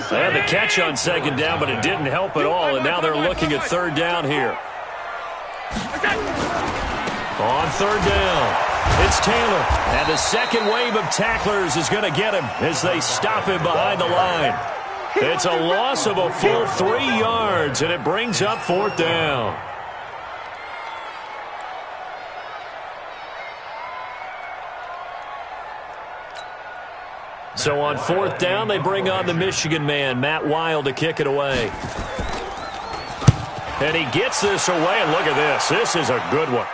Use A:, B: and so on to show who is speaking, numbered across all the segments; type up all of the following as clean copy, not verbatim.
A: They had the catch on second down, but it didn't help at all, and now they're looking at third down here. On third down, it's Taylor, and the second wave of tacklers is going to get him as they stop him behind the line. It's a loss of a full 3 yards, and it brings up fourth down. So on fourth down, they bring on the Michigan man, Matt Wild, to kick it away. And he gets this away, and look at this. This is a good one.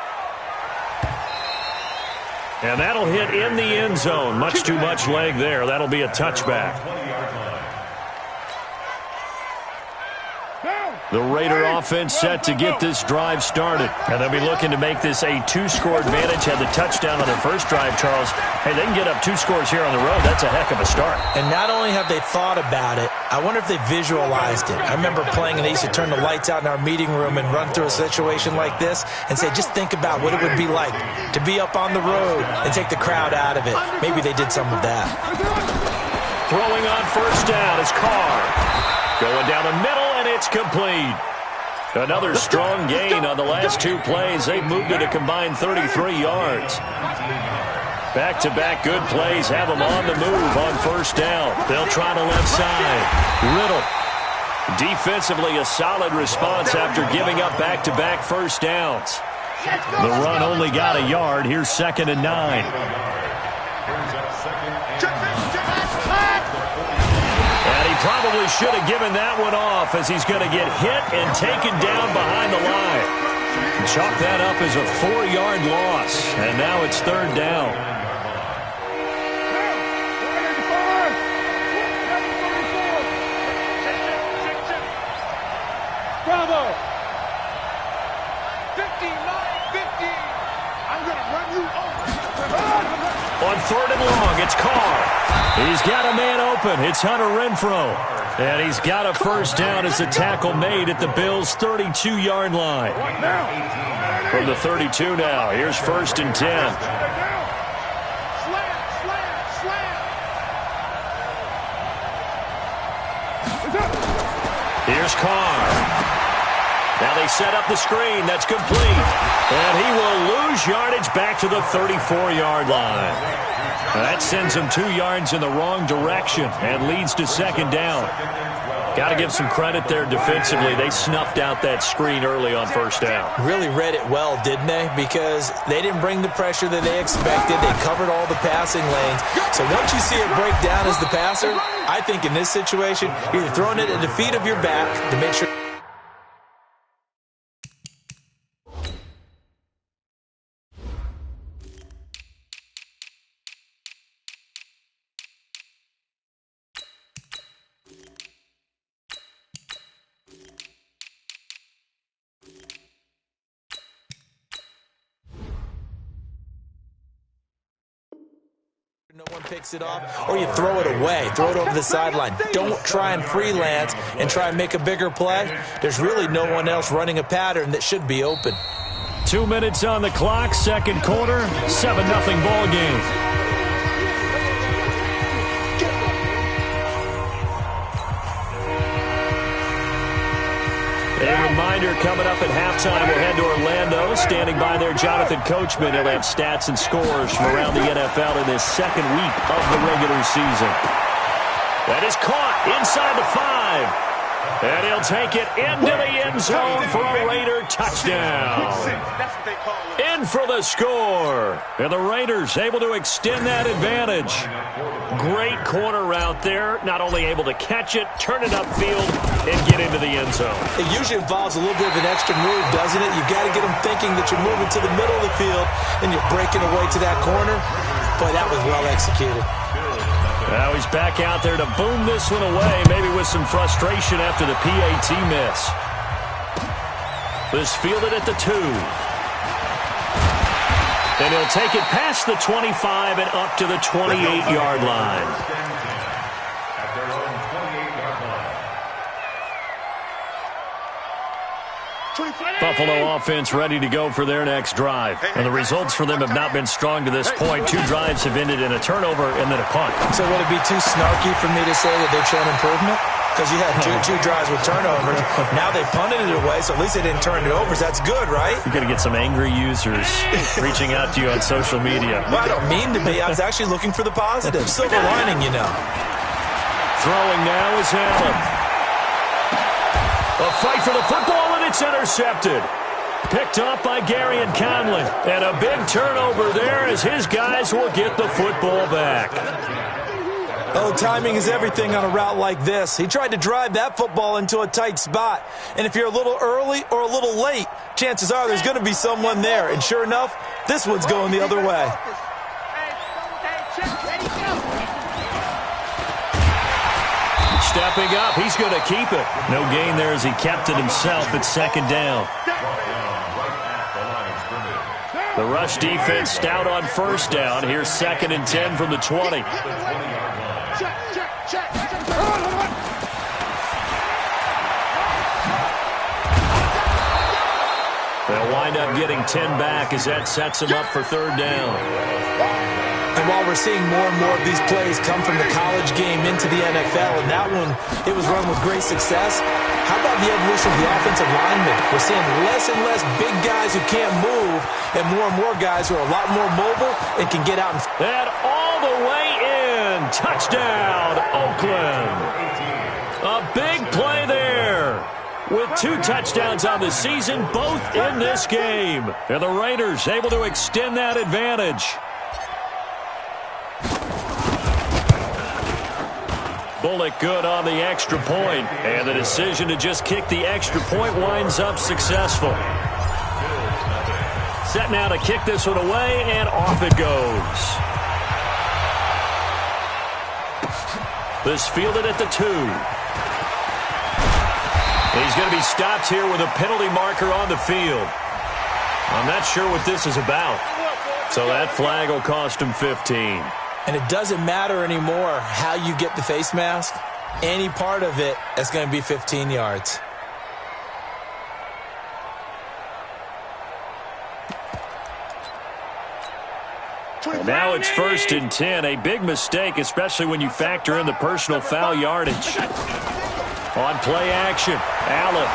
A: And that'll hit in the end zone. Much too much leg there. That'll be a touchback. The Raider offense set to get this drive started. And they'll be looking to make this a 2-score advantage. Had the touchdown on their first drive, Charles. Hey, they can get up 2 scores here on the road. That's a heck of a start.
B: And not only have they thought about it, I wonder if they visualized it. I remember playing, and they used to turn the lights out in our meeting room and run through a situation like this and say, just think about what it would be like to be up on the road and take the crowd out of it. Maybe they did some of that.
A: Throwing on first down is Carr. Going down the middle, and it's complete. Another strong gain on the last 2 plays. They've moved it a combined 33 yards. Back-to-back good plays have them on the move on first down. They'll try the left side. Riddle. Defensively, a solid response after giving up back-to-back first downs. The run only got a yard. Here's 2nd and 9. Probably should have given that one off, as he's going to get hit and taken down behind the line. Chalk that up as a 4-yard loss, and now it's third down.
C: Bravo! 59-50. I'm going to run you over.
A: On third and long, it's Carr. He's got a man open. It's Hunter Renfrow. And he's got a first down as the tackle made at the Bills' 32-yard line. From the 32 now, here's 1st and 10. Here's Carr. Now they set up the screen. That's complete. And he will lose yardage back to the 34-yard line. That sends him 2 yards in the wrong direction and leads to second down. Got to give some credit there defensively. They snuffed out that screen early on first down.
B: Really read it well, didn't they? Because they didn't bring the pressure that they expected. They covered all the passing lanes. So once you see it break down as the passer, I think in this situation, you're throwing it at the feet of your back to make sure. No one picks it off, or you throw it away, throw it over the sideline. Don't try and freelance and try and make a bigger play. There's really no one else running a pattern that should be open.
A: 2 minutes on the clock, second quarter, 7-0 ball game. A reminder, coming up at halftime, we'll head to Orlando. Standing by there, Jonathan Coachman. He'll have stats and scores from around the NFL in this second week of the regular season. That is caught inside the 5. And he'll take it into the end zone for a Raider touchdown. In for the score. And the Raiders able to extend that advantage. Great corner route there. Not only able to catch it, turn it upfield, and get into the end zone.
B: It usually involves a little bit of an extra move, doesn't it? You've got to get them thinking that you're moving to the middle of the field and you're breaking away to that corner. Boy, that was well executed.
A: Now he's back out there to boom this one away, maybe with some frustration after the PAT miss. This fielded at the 2. And he'll take it past the 25 and up to the 28-yard line. Buffalo offense ready to go for their next drive. And the results for them have not been strong to this point. 2 drives have ended in a turnover and then a punt.
B: So would it be too snarky for me to say that they're showing improvement? Because you had two drives with turnovers. Now they punted it away, so at least they didn't turn it over. So that's good, right?
A: You're going to get some angry users reaching out to you on social media.
B: Well, I don't mean to be. I was actually looking for the positive. Silver lining, you know.
A: Throwing now is Allen. A fight for the football, and it's intercepted. Picked up by Gary and Conley. And a big turnover there as his guys will get the football back.
B: Oh, timing is everything on a route like this. He tried to drive that football into a tight spot. And if you're a little early or a little late, chances are there's going to be someone there. And sure enough, this one's going the other way.
A: Stepping up, he's going to keep it. No gain there as he kept it himself at second down. The rush defense stout on first down. Here's 2nd and 10 from the 20. They'll wind up getting 10 back as that sets him up for 3rd down.
B: And while we're seeing more and more of these plays come from the college game into the NFL, and that one, it was run with great success, how about the evolution of the offensive linemen? We're seeing less and less big guys who can't move and more guys who are a lot more mobile and can get out.
A: And all the way in. Touchdown, Oakland. A big play there. With 2 touchdowns on the season, both in this game. And the Raiders able to extend that advantage. Bullock good on the extra point, and the decision to just kick the extra point winds up successful. Set now to kick this one away, and off it goes. This fielded at the 2. He's going to be stopped here with a penalty marker on the field. I'm not sure what this is about. So that flag will cost him 15.
B: And it doesn't matter anymore how you get the face mask. Any part of it is going to be 15 yards.
A: And now it's 1st and 10. A big mistake, especially when you factor in the personal foul yardage. On play action, Allen.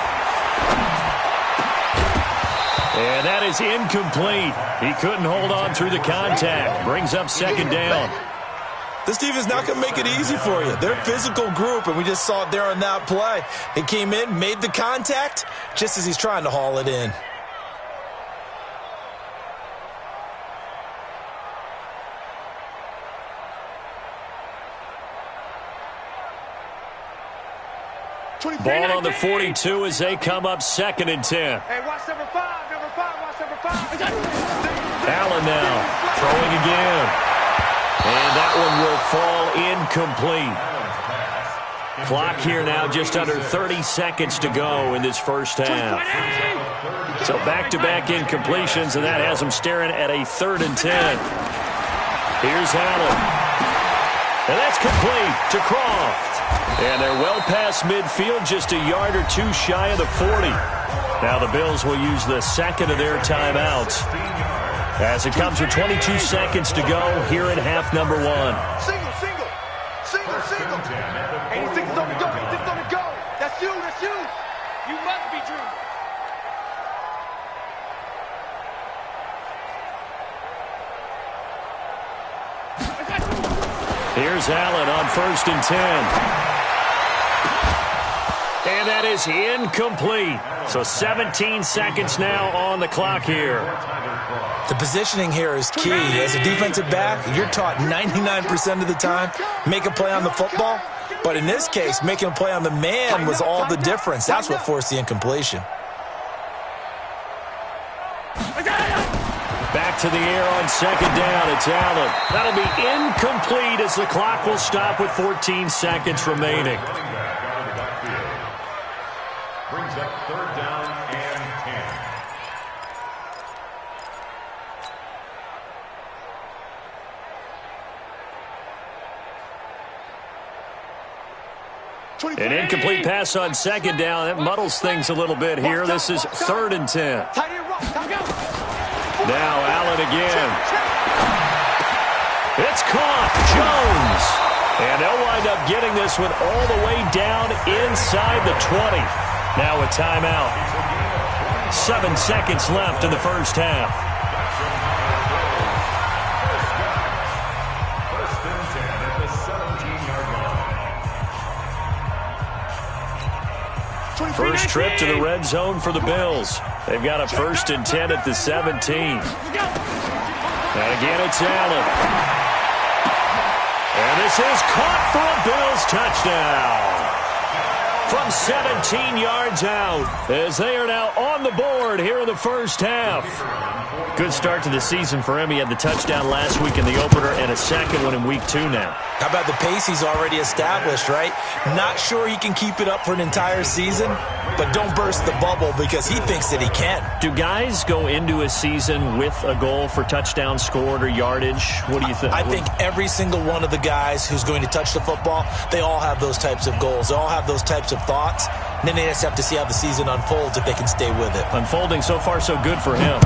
A: And that is incomplete. He couldn't hold on through the contact. Brings up 2nd down.
B: This team is not going to make it easy for you. They're a physical group, and we just saw it there on that play. They came in, made the contact, just as he's trying to haul it in.
A: Ball on the 42 as they come up 2nd and 10.
C: Hey, watch number 5, watch number 5.
A: Allen now throwing again. And that one will fall incomplete. Clock here now just under 30 seconds to go in this first half. So back-to-back incompletions, and that has them staring at a 3rd and 10. Here's Allen. And that's complete to Croft. And they're well past midfield, just a yard or 2 shy of the 40. Now the Bills will use the 2nd of their timeouts as it comes with 22 seconds to go here in half number 1.
C: Single. 86 on the go, 86 on the go. That's you. You must be Drew.
A: Here's Allen on 1st and 10. And that is incomplete. So 17 seconds now on the clock here.
B: The positioning here is key. As a defensive back, you're taught 99% of the time, make a play on the football. But in this case, making a play on the man was all the difference. That's what forced the incompletion.
A: Back to the air on 2nd down. It's Allen. That'll be incomplete as the clock will stop with 14 seconds remaining.
D: Brings up 3rd down and 10.
A: An incomplete pass on second down. That muddles things a little bit here. This is 3rd and 10. Now Allen again. It's caught. Jones. And they'll wind up getting this one all the way down inside the 20. Now a timeout. 7 seconds left in the first half. First trip to the red zone for the Bills. They've got a 1st and 10 at the 17. And again, it's Allen. And this is caught for a Bills touchdown. From 17 yards out, as they are now on the board here in the first half. Good start to the season for him. He had the touchdown last week in the opener and a second one in week 2 now.
B: How about the pace he's already established, right? Not sure he can keep it up for an entire season, but don't burst the bubble because he thinks that he can.
A: Do guys go into a season with a goal for touchdown scored or yardage? What do you think?
B: I think every single one of the guys who's going to touch the football, they all have those types of goals. They all have those types of thoughts. And then they just have to see how the season unfolds if they can stay with it.
A: Unfolding so far so good for him.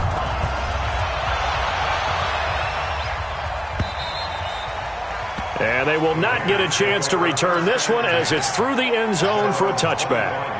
A: And they will not get a chance to return this one as it's through the end zone for a touchback.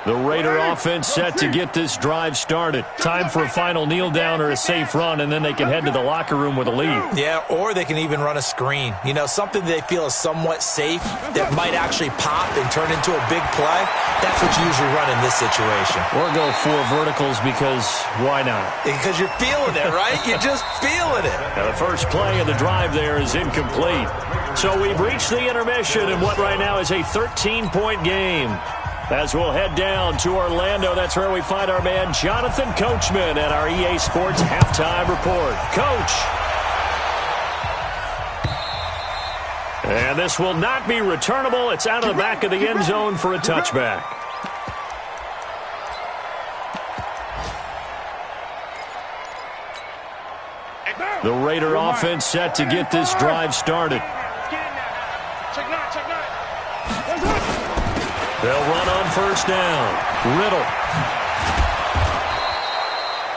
A: The Raider offense set to get this drive started. Time for a final kneel down or a safe run, and then they can head to the locker room with a lead.
B: Yeah, or they can even run a screen. You know, something they feel is somewhat safe that might actually pop and turn into a big play. That's what you usually run in this situation.
A: Or go 4 verticals because why not?
B: Because you're feeling it, right? You're just feeling it.
A: Now the first play of the drive there is incomplete. So we've reached the intermission in what right now is a 13-point game. As we'll head down to Orlando, that's where we find our man Jonathan Coachman at our EA Sports Halftime Report. Coach. And this will not be returnable. It's out of the back of the end zone for a touchback. The Raider offense set to get this drive started. They'll run on first down. Riddle.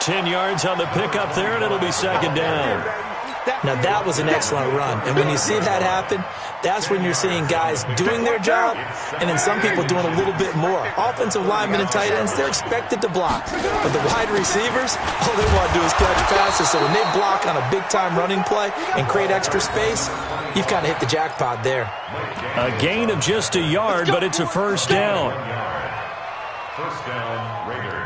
A: 10 yards on the pickup there, and it'll be second down.
B: Now, that was an excellent run. And when you see that happen, that's when you're seeing guys doing their job and then some people doing a little bit more. Offensive linemen and tight ends, they're expected to block. But the wide receivers, all they want to do is catch passes. So when they block on a big-time running play and create extra space, you've kind of hit the jackpot there.
A: A gain of just a yard, but it's a first down.
D: First down, Raiders.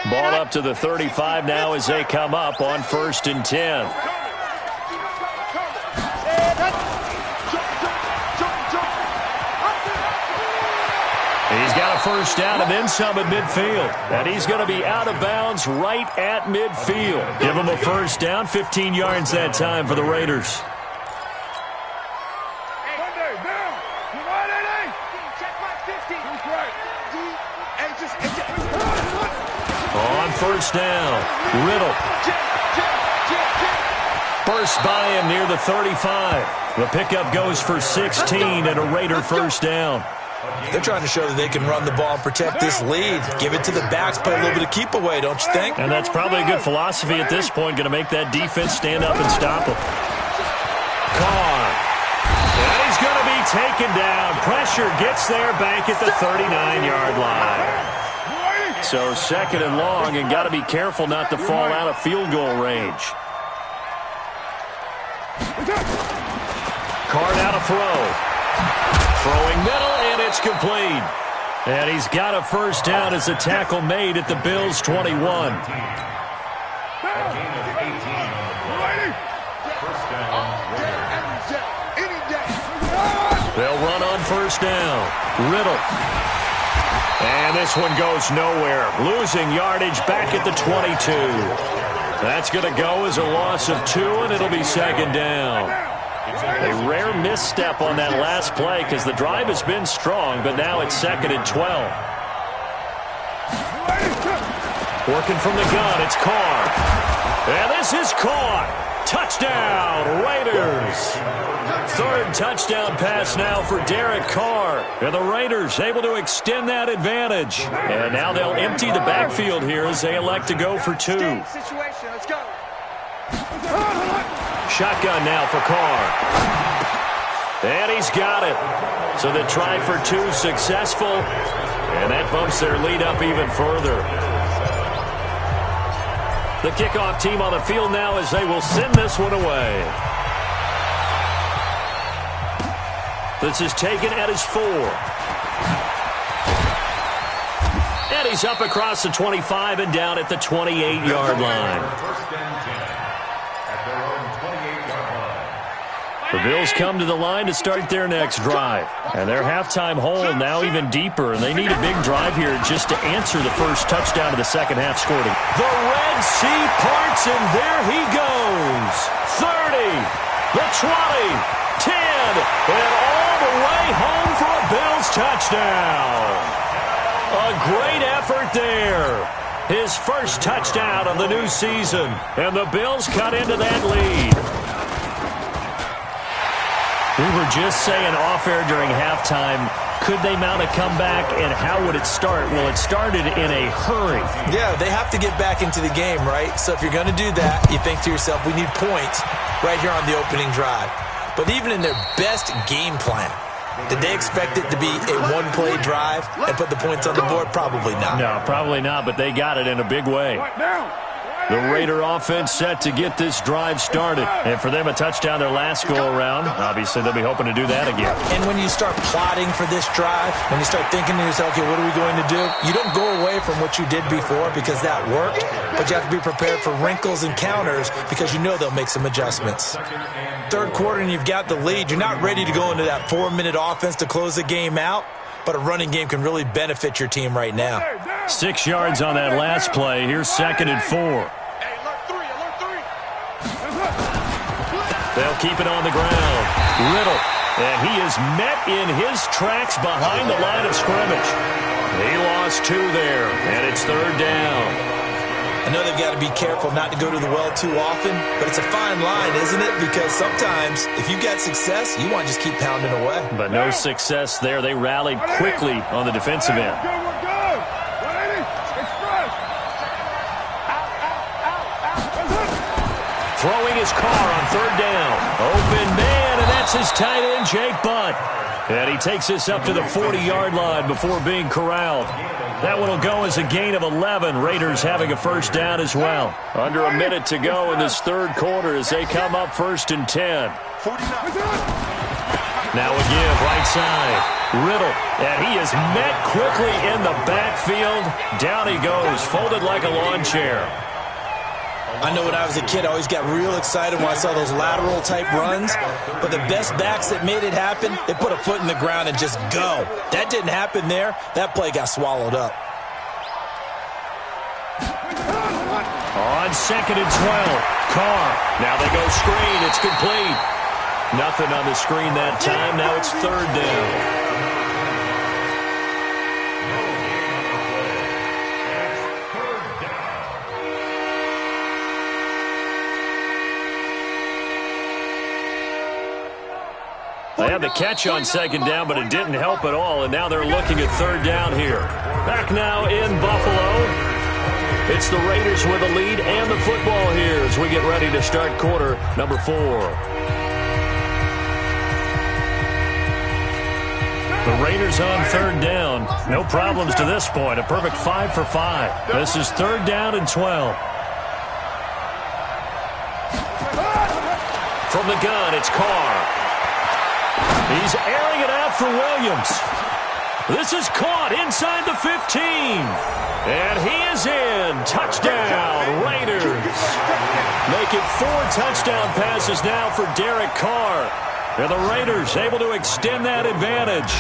A: Ball up to the 35 now as they come up on 1st and 10. He's got a first down and then some at midfield. And he's going to be out of bounds right at midfield. Give him a first down, 15 yards that time for the Raiders. On first down, Riddle. Burst by him near the 35. The pickup goes for 16 and a Raider first down.
B: They're trying to show that they can run the ball and protect this lead. Give it to the backs, play a little bit of keep away, don't you think?
A: And that's probably a good philosophy at this point, going to make that defense stand up and stop him. Carr. And he's going to be taken down. Pressure gets there back at the 39-yard line. So 2nd and long, and got to be careful not to fall out of field goal range. Carr now to throw. Throwing middle, and it's complete. And he's got a first down as a tackle made at the Bills' 21. They'll run on first down. Riddle. And this one goes nowhere. Losing yardage back at the 22. That's going to go as a loss of 2, and it'll be second down. A rare misstep on that last play because the drive has been strong, but now it's 2nd and 12. Working from the gun, it's Carr. And this is caught. Touchdown, Raiders. Third touchdown pass now for Derek Carr. And the Raiders able to extend that advantage. And now they'll empty the backfield here as they elect to go for two.
C: Let's go.
A: Shotgun now for Carr. And he's got it. So the try for two successful. And that bumps their lead up even further. The kickoff team on the field now as they will send this one away. This is taken at his 4. And he's up across the 25 and down at the 28-yard line. The Bills come to the line to start their next drive. And their halftime hole now even deeper. And they need a big drive here just to answer the first touchdown of the second half scored. The Red Sea parts, and there he goes. 30, the 20, 10, and all the way home for a Bills touchdown. A great effort there. His first touchdown of the new season. And the Bills cut into that lead. We were just saying off-air during halftime, could they mount a comeback, and how would it start? Well, it started in a hurry.
B: Yeah, they have to get back into the game, right? So if you're going to do that, you think to yourself, we need points right here on the opening drive. But even in their best game plan, did they expect it to be a one-play drive and put the points on the board? Probably not.
A: No, probably not, but they got it in a big way. The Raider offense set to get this drive started. And for them, a touchdown their last go-around. Obviously, they'll be hoping to do that again.
B: And when you start plotting for this drive, when you start thinking to yourself, okay, what are we going to do? You don't go away from what you did before because that worked, but you have to be prepared for wrinkles and counters because you know they'll make some adjustments. Third quarter and you've got the lead. You're not ready to go into that 4-minute offense to close the game out, but a running game can really benefit your team right now.
A: 6 yards on that last play. Here's 2nd and 4. They'll keep it on the ground. Riddle. And he is met in his tracks behind the line of scrimmage. He lost 2 there, and it's 3rd down.
B: I know they've got to be careful not to go to the well too often, but it's a fine line, isn't it? Because sometimes, if you got success, you want to just keep pounding away.
A: But no success there. They rallied quickly on the defensive end. Throwing his Carr on 3rd down. Open man, and that's his tight end, Jake Butt. And he takes this up to the 40-yard line before being corralled. That one will go as a gain of 11. Raiders having a first down as well. Under a minute to go in this 3rd quarter as they come up 1st and 10. Now a give, right side. Riddle, and he is met quickly in the backfield. Down he goes, folded like a lawn chair.
B: I know when I was a kid, I always got real excited when I saw those lateral-type runs. But the best backs that made it happen, they put a foot in the ground and just go. That didn't happen there. That play got swallowed up.
A: On 2nd and 12, Carr. Now they go screen. It's complete. Nothing on the screen that time. Now it's 3rd down. They had the catch on 2nd down, but it didn't help at all, and now they're looking at 3rd down here. Back now in Buffalo. It's the Raiders with the lead and the football here as we get ready to start quarter number 4. The Raiders on 3rd down. No problems to this point. A perfect 5 for 5. This is 3rd down and 12. From the gun, it's Carr. He's airing it out for Williams. This is caught inside the 15. And he is in. Touchdown, Raiders. Make it 4 touchdown passes now for Derek Carr. And the Raiders able to extend that advantage.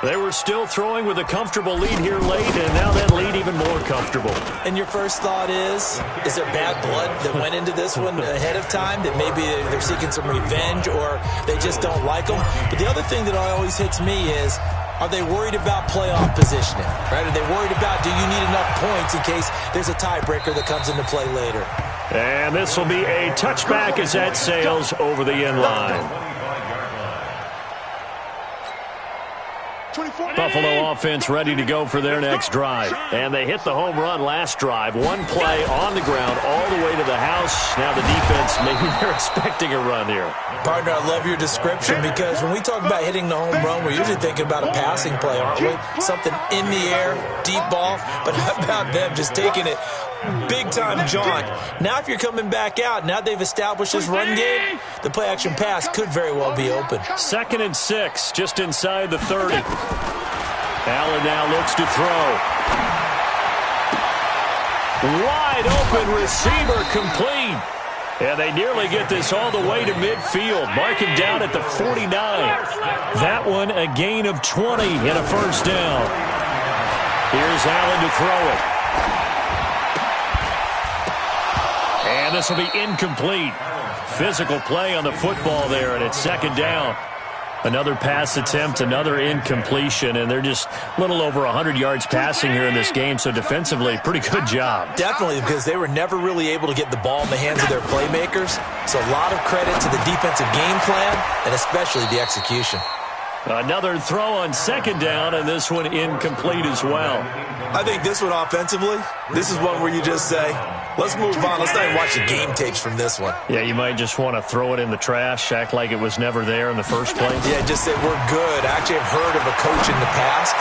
A: They were still throwing with a comfortable lead here late, and now that lead even more comfortable.
B: And your first thought is there bad blood that went into this one ahead of time, that maybe they're seeking some revenge or they just don't like them? But the other thing that always hits me is Are they worried about playoff positioning? Right? Are they worried about, do you need enough points in case there's a tiebreaker that comes into play later?
A: And this will be a touchback as that sails over the end line. Buffalo offense ready to go for their next drive. And they hit the home run last drive. One play on the ground all the way to the house. Now the defense, maybe they're expecting a run here.
B: Partner, I love your description because when we talk about hitting the home run, we're usually thinking about a passing play, aren't we? Something in the air, deep ball. But how about them just taking it big-time jaunt? Now if you're coming back out, now they've established this run game, the play-action pass could very well be open.
A: 2nd and 6, just inside the 30. Allen now looks to throw. Wide open receiver complete. And they nearly get this all the way to midfield. Mark him down at the 49. That one a gain of 20 and a first down. Here's Allen to throw it. And this will be incomplete. Physical play on the football there, and it's 2nd down. Another pass attempt, another incompletion, and they're just a little over 100 yards passing here in this game, so defensively, pretty good job.
B: Definitely, because they were never really able to get the ball in the hands of their playmakers, so a lot of credit to the defensive game plan, and especially the execution.
A: Another throw on 2nd down, and this one incomplete as well.
B: I think this one offensively, this is one where you just say, let's move on. Let's not even watch the game tapes from this one.
A: Yeah, you might just want to throw it in the trash, act like it was never there in the first place.
B: Yeah, just say we're good. I actually have heard of a coach in the past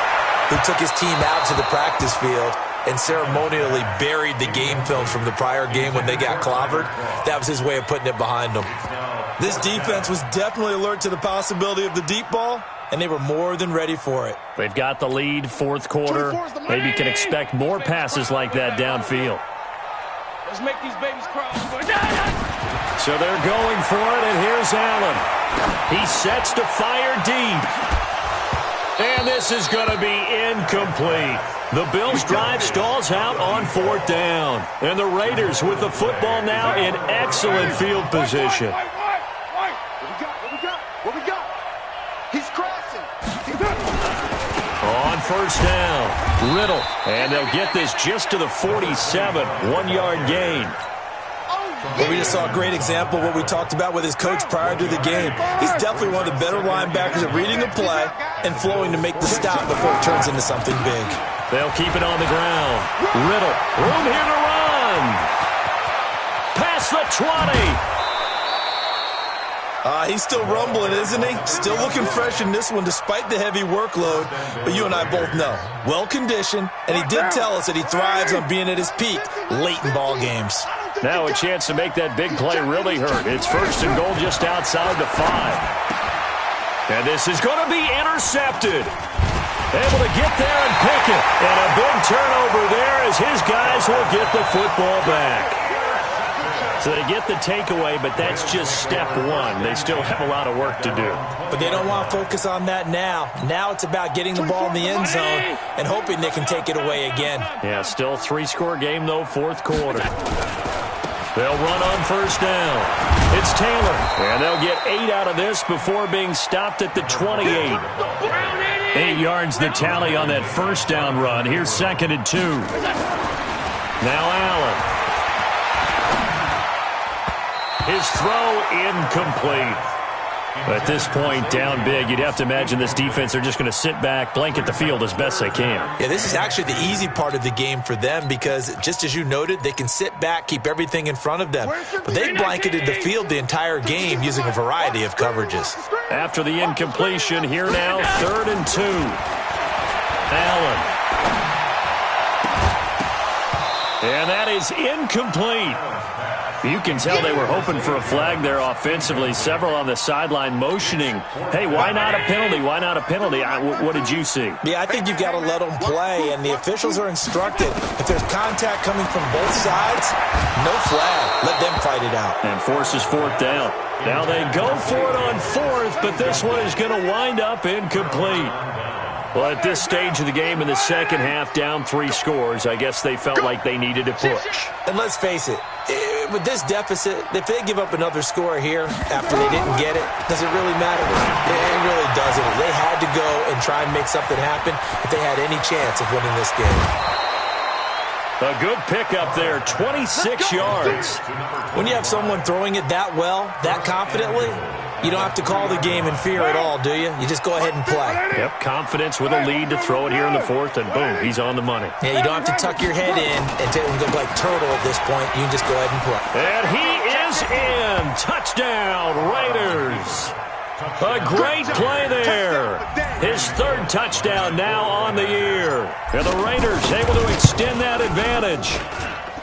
B: who took his team out to the practice field and ceremonially buried the game film from the prior game when they got clobbered. That was his way of putting it behind them. This defense was definitely alert to the possibility of the deep ball, and they were more than ready for it.
A: They've got the lead, 4th quarter. Maybe you can expect more passes like that downfield.
C: Let's make these babies cry.
A: So they're going for it, and here's Allen. He sets to fire deep. And this is going to be incomplete. The Bills' drive stalls out on 4th down. And the Raiders with the football now in excellent field position.
C: What we got? He's crashing.
A: On 1st down, Riddle. And they'll get this just to the 47, 1-yard gain.
B: Well, we just saw a great example of what we talked about with his coach prior to the game. He's definitely one of the better linebackers at reading a play and flowing to make the stop before it turns into something big.
A: They'll keep it on the ground. Riddle, room here to run. Past the 20.
B: He's still rumbling, isn't he? Still looking fresh in this one despite the heavy workload. But you and I both know, well-conditioned, and he did tell us that he thrives on being at his peak late in ball games.
A: Now a chance to make that big play really hurt. It's 1st and goal just outside the 5. And this is going to be intercepted. Able to get there and pick it. And a big turnover there as his guys will get the football back. So they get the takeaway, but that's just step 1. They still have a lot of work to do.
B: But they don't want to focus on that now. Now it's about getting the ball in the end zone and hoping they can take it away again.
A: Yeah, still 3-score game, though, 4th quarter. They'll run on 1st down. It's Taylor, and they'll get 8 out of this before being stopped at the 28. 8 yards the tally on that 1st down run. Here's 2nd and 2. Now Allen. His throw incomplete. At this point, down big, you'd have to imagine this defense are just going to sit back, blanket the field as best they can.
B: Yeah, this is actually the easy part of the game for them because, just as you noted, they can sit back, keep everything in front of them. But they blanketed the field the entire game using a variety of coverages.
A: After the incompletion, here now, 3rd and 2. Allen. And that is incomplete. You can tell they were hoping for a flag there offensively. Several on the sideline motioning, hey, why not a penalty? Why not a penalty? What did you see?
B: Yeah, I think you've got to let them play, and the officials are instructed. If there's contact coming from both sides, no flag. Let them fight it out.
A: And forces 4th down. Now they go for it on 4th, but this one is going to wind up incomplete. Well, at this stage of the game in the second half, down 3 scores, I guess they felt like they needed to push.
B: And let's face it, with this deficit, if they give up another score here after they didn't get it, does it really matter? It really doesn't. They had to go and try and make something happen if they had any chance of winning this game.
A: A good pickup there, 26 yards.
B: When you have someone throwing it that well, that confidently, you don't have to call the game in fear at all, do you? You just go ahead and play.
A: Yep, confidence with a lead to throw it here in the fourth, and boom, he's on the money.
B: Yeah, you don't have to tuck your head in and go like turtle at this point. You can just go ahead and play.
A: And he is in. Touchdown, Raiders. A great play there. His 3rd touchdown now on the year. And the Raiders able to extend that advantage.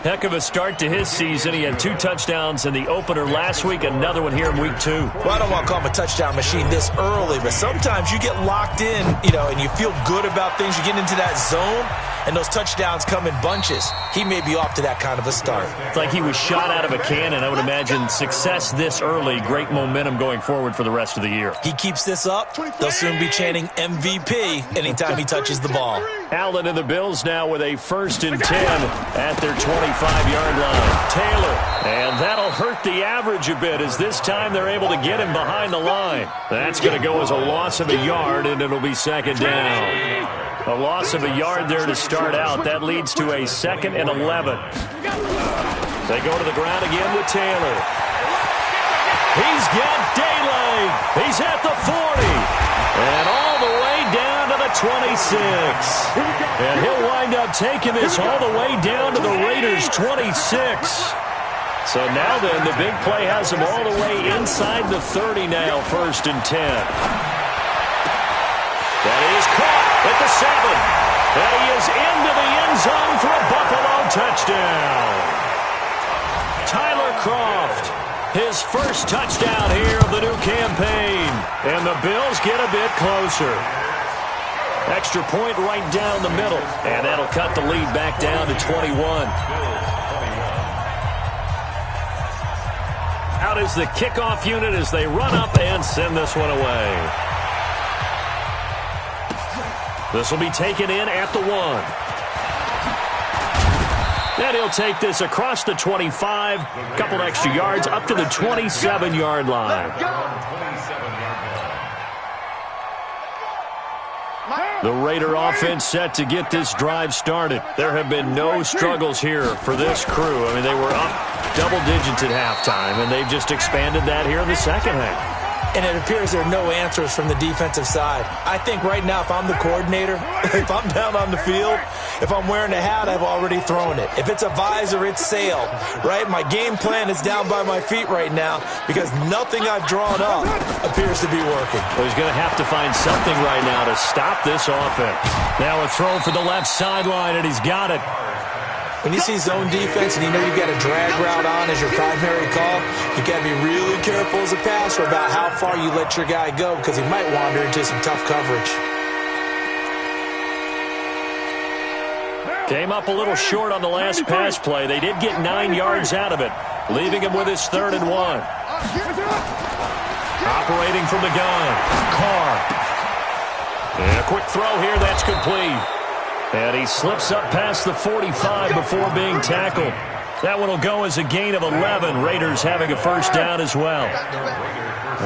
A: Heck of a start to his season. He had 2 touchdowns in the opener last week, another one here in week 2.
B: Well, I don't want to call him a touchdown machine this early, but sometimes you get locked in, and you feel good about things. You get into that zone, and those touchdowns come in bunches. He may be off to that kind of a start.
A: It's like he was shot out of a cannon. I would imagine success this early, great momentum going forward for the rest of the year.
B: He keeps this up, they'll soon be chanting MVP anytime he touches the ball.
A: Allen and the Bills now with a 1st and 10 at their 25-yard line. Taylor, and that'll hurt the average a bit as this time they're able to get him behind the line. That's going to go as a loss of a yard, and it'll be 2nd down. A loss of a yard there to start out. That leads to a 2nd and 11. They go to the ground again with Taylor. He's got daylight. He's at the 40. And all the way down to the 26. And he'll wind up taking this all the way down to the Raiders' 26. So now then, the big play has him all the way inside the 30 now, 1st and 10. That is caught at the 7. And he is into the end zone for a Buffalo touchdown. Tyler Kroft, his 1st touchdown here of the new campaign. And the Bills get a bit closer. Extra point right down the middle. And that'll cut the lead back down to 21. Out is the kickoff unit as they run up and send this one away. This will be taken in at the 1. And he'll take this across the 25, couple extra yards up to the 27-yard line. The Raider offense set to get this drive started. There have been no struggles here for this crew. I mean, they were up double digits at halftime, and they've just expanded that here in the second half.
B: And it appears there are no answers from the defensive side. I think right now, if I'm the coordinator, if I'm down on the field, if I'm wearing a hat, I've already thrown it. If it's a visor, it's sailed, right? My game plan is down by my feet right now because nothing I've drawn up appears to be working.
A: Well, he's going to have to find something right now to stop this offense. Now a throw for the left sideline, and he's got it.
B: When you see zone defense and you know you've got a drag route on as your primary call, you got to be really careful as a passer about how far you let your guy go because he might wander into some tough coverage.
A: Came up a little short on the last pass play. They did get 9 yards out of it, leaving him with his 3rd and 1. Operating from the gun, Carr. And a quick throw here, that's complete. And he slips up past the 45 before being tackled. That one will go as a gain of 11. Raiders having a 1st down as well.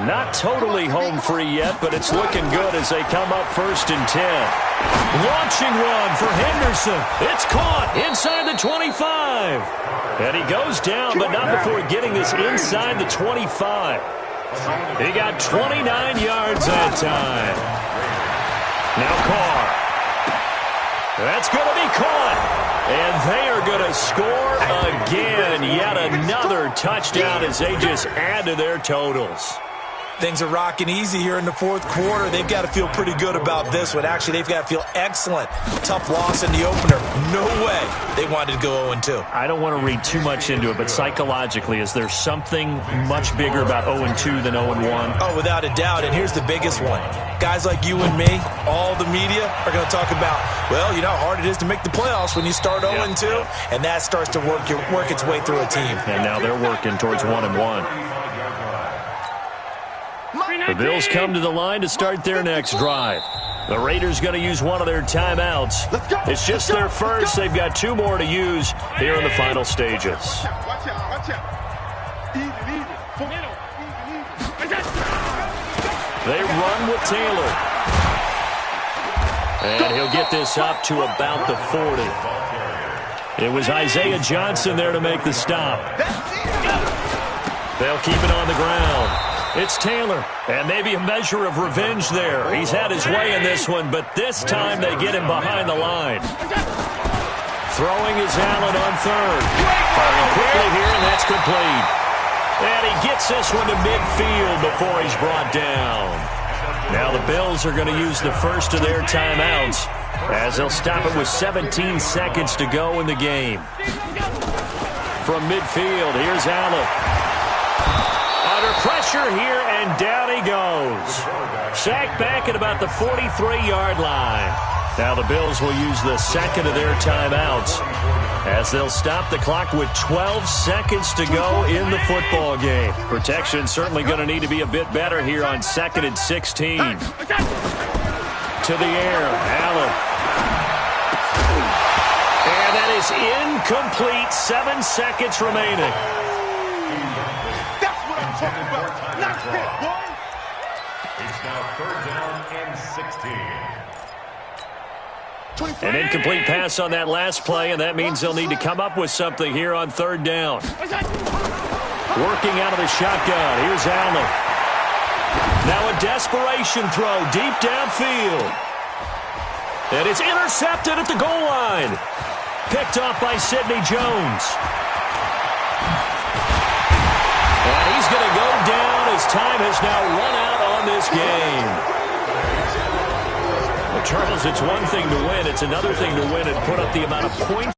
A: Not totally home free yet, but it's looking good as they come up 1st and 10. Launching one for Henderson. It's caught inside the 25. And he goes down, but not before getting this inside the 25. He got 29 yards that time. Now Carr. That's going to be caught. And they are going to score again. Yet another touchdown as they just add to their totals.
B: Things are rocking easy here in the 4th quarter. They've got to feel pretty good about this one. Actually, they've got to feel excellent. Tough loss in the opener. No way they wanted to go 0-2.
A: I don't want to read too much into it, but psychologically, is there something much bigger about 0-2 than 0-1?
B: Oh, without a doubt. And here's the biggest one. Guys like you and me, all the media, are going to talk about, well, you know how hard it is to make the playoffs when you start 0-2. And that starts to work its way through a team.
A: And now they're working towards 1-1. The Bills come to the line to start their next drive. The Raiders going to use one of their timeouts. It's just their first. They've got 2 more to use here in the final stages.
C: Watch out. Easy.
A: They run with Taylor. And he'll get this up to about the 40. It was Isaiah Johnson there to make the stop. They'll keep it on the ground. It's Taylor, and maybe a measure of revenge there. He's had his way in this one, but this time they get him behind the line. Throwing is Allen on third. Firing quickly here, and that's complete. And he gets this one to midfield before he's brought down. Now the Bills are going to use the first of their timeouts as they'll stop it with 17 seconds to go in the game. From midfield, here's Allen. Under pressure here, and down he goes. Sacked back at about the 43-yard line. Now the Bills will use the second of their timeouts as they'll stop the clock with 12 seconds to go in the football game. Protection certainly going to need to be a bit better here on 2nd and 16. To the air, Allen. And that is incomplete. 7 seconds remaining.
C: Nice hit, boy.
D: It's now 3rd down and 16.
A: An incomplete pass on that last play, and that means they'll need to come up with something here on 3rd down. Working out of the shotgun. Here's Allen. Now a desperation throw deep downfield. And it's intercepted at the goal line. Picked off by Sidney Jones. And he's going to go down as time has now run out on this game. Well, Charles, it's one thing to win. It's another thing to win and put up the amount of points.